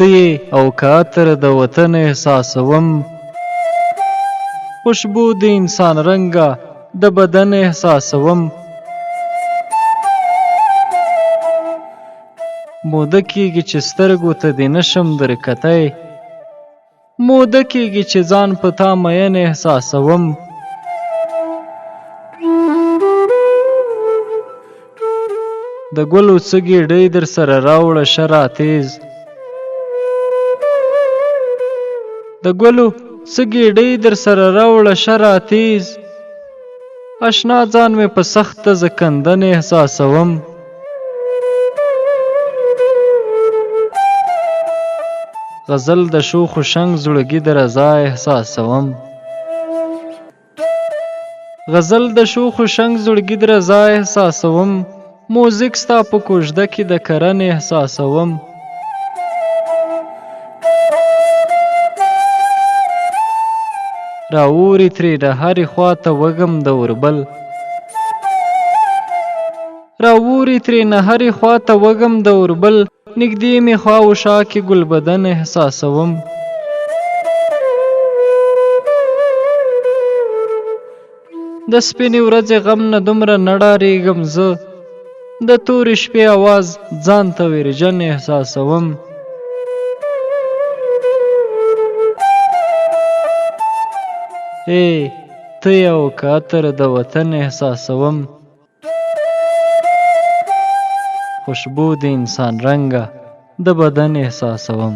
ته او که عطر د وطن احساسوم خوشبو د انسان رنګه د بدن احساسوم موده کېږي چې سترګو ته دې نشم درکتی موده کېږي چې ځان په تا مین احساسوم د ګلو څه ګېډۍ در سره راوړه شه راتېز د ګلو څه ګېډۍ در سره راوړه شه راتېز اشنا ځان مې په سخته زکندن احساسوم غزل د شوخ و شنګ زړګي د رضا احساسوم غزل د شوخ و شنګ زړګي د رضا احساسوم موزیک ستا په کوژده کې د کرن احساسوم راووري ترې د هرې خواته وږم د اوربل راووري ترې نه هرې خواته وږم د اوربل نږدې مې خوا و شا کې ګلبدن احساسوم د سپینې ورځې غم نه دومره نه ډارېږم زه د تورې شپې اواز ځان ته ویرجن احساسوم ته یو که عطر د وطن احساسوم خوشبو د انسان رنګه د بدن احساسوم